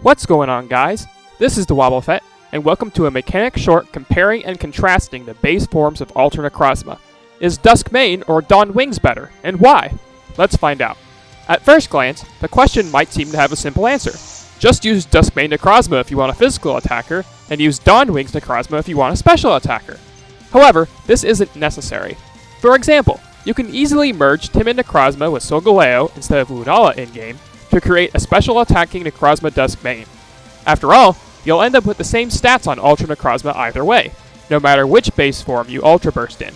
What's going on, guys? This is DaWoblefet, and welcome to a mechanic short comparing and contrasting the base forms of Ultra Necrozma. Is Dusk main or Dawn Wings better, and why? Let's find out. At first glance, the question might seem to have a simple answer. Just use Dusk main Necrozma if you want a physical attacker, and use Dawn Wings Necrozma if you want a special attacker. However, this isn't necessary. For example, you can easily merge Timid Necrozma with Solgaleo instead of Lunala in-game, to create a special attacking Necrozma Dusk main. After all, you'll end up with the same stats on Ultra Necrozma either way, no matter which base form you Ultra Burst in.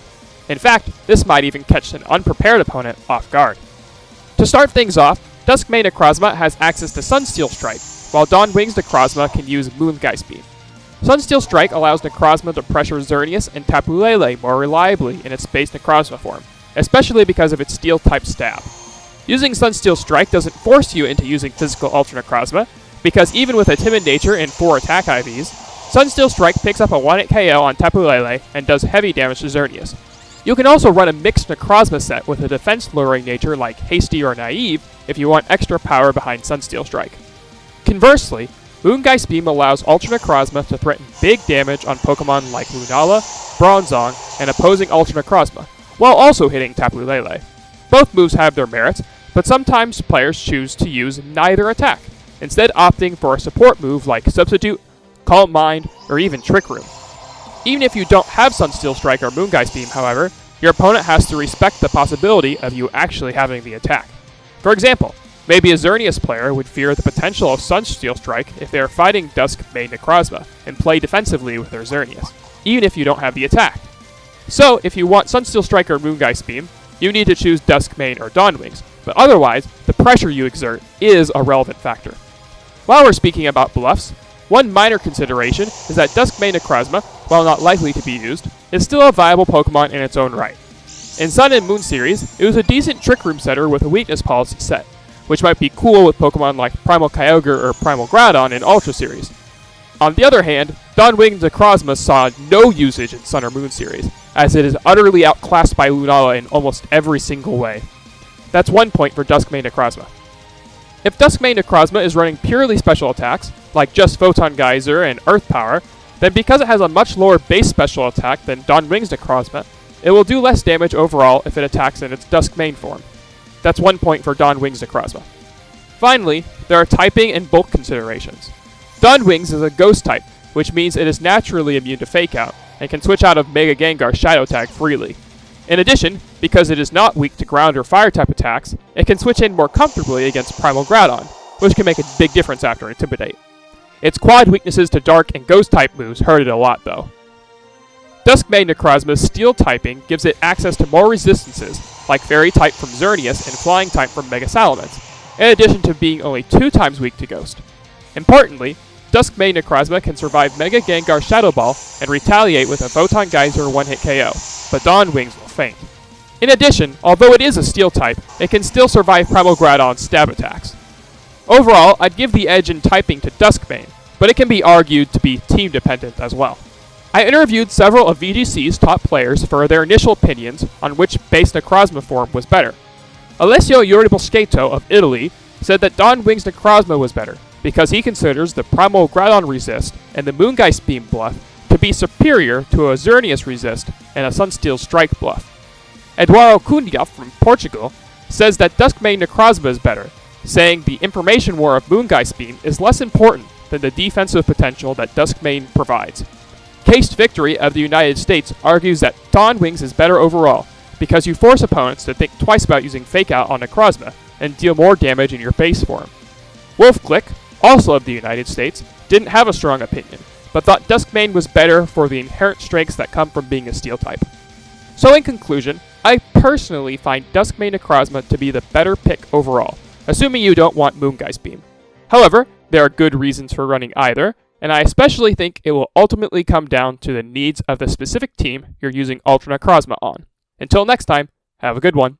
In fact, this might even catch an unprepared opponent off guard. To start things off, Dusk main Necrozma has access to Sunsteel Strike, while Dawn Wings Necrozma can use Moongeist Beam. Sunsteel Strike allows Necrozma to pressure Xerneas and Tapu Lele more reliably in its base Necrozma form, especially because of its Steel-type stab. Using Sunsteel Strike doesn't force you into using physical Ultra Necrozma, because even with a timid nature and 4 attack IVs, Sunsteel Strike picks up a 1-hit KO on Tapu Lele and does heavy damage to Xerneas. You can also run a mixed Necrozma set with a defense-lowering nature like Hasty or Naive if you want extra power behind Sunsteel Strike. Conversely, Moongeist Beam allows Ultra Necrozma to threaten big damage on Pokemon like Lunala, Bronzong, and opposing Ultra Necrozma, while also hitting Tapu Lele. Both moves have their merits, but sometimes players choose to use neither attack, instead opting for a support move like Substitute, Calm Mind, or even Trick Room. Even if you don't have Sunsteel Strike or Moongeist Beam, however, your opponent has to respect the possibility of you actually having the attack. For example, maybe a Xerneas player would fear the potential of Sunsteel Strike if they are fighting Dusk main Necrozma and play defensively with their Xerneas, even if you don't have the attack. So, if you want Sunsteel Strike or Moongeist Beam, you need to choose Dusk main or Dawn Wings, but otherwise, the pressure you exert is a relevant factor. While we're speaking about bluffs, one minor consideration is that Dusk main Necrozma, while not likely to be used, is still a viable Pokemon in its own right. In Sun and Moon series, it was a decent Trick Room setter with a weakness policy set, which might be cool with Pokemon like Primal Kyogre or Primal Groudon in Ultra series. On the other hand, Dawn Wings Necrozma saw no usage in Sun or Moon series, as it is utterly outclassed by Lunala in almost every single way. That's 1 point for Dusk main Necrozma. If Dusk main Necrozma is running purely special attacks, like just Photon Geyser and Earth Power, then because it has a much lower base special attack than Dawn Wings Necrozma, it will do less damage overall if it attacks in its Dusk main form. That's 1 point for Dawn Wings Necrozma. Finally, there are typing and bulk considerations. Dawn Wings is a Ghost type, which means it is naturally immune to Fake Out, and can switch out of Mega Gengar's Shadow Tag freely. In addition, because it is not weak to ground or fire type attacks, it can switch in more comfortably against Primal Groudon, which can make a big difference after Intimidate. Its quad weaknesses to Dark and Ghost type moves hurt it a lot though. Dusk main Necrozma's Steel typing gives it access to more resistances, like Fairy type from Xerneas and Flying type from Mega Salamence, in addition to being only 2 times weak to Ghost. Importantly, Dusk main Necrozma can survive Mega Gengar Shadow Ball and retaliate with a Photon Geyser 1-hit KO, but Dawn Wings will faint. In addition, although it is a Steel type, it can still survive Primal Groudon's stab attacks. Overall, I'd give the edge in typing to Dusk main, but it can be argued to be team dependent as well. I interviewed several of VGC's top players for their initial opinions on which base Necrozma form was better. Alessio Ioriboscheto of Italy said that Dawn Wings Necrozma was better, because he considers the Primal Groudon resist and the Moongeist Beam bluff to be superior to a Xerneas resist and a Sunsteel Strike bluff. Eduardo Cunha from Portugal says that Dusk main Necrozma is better, saying the information war of Moongeist Beam is less important than the defensive potential that Dusk main provides. Cased Victory of the United States argues that Dawn Wings is better overall, because you force opponents to think twice about using Fake Out on Necrozma and deal more damage in your base form. WolfClick, also of the United States, didn't have a strong opinion, but thought Dusk main was better for the inherent strengths that come from being a Steel type. So in conclusion, I personally find Dusk main Necrozma to be the better pick overall, assuming you don't want Moongeist Beam. However, there are good reasons for running either, and I especially think it will ultimately come down to the needs of the specific team you're using Ultra Necrozma on. Until next time, have a good one.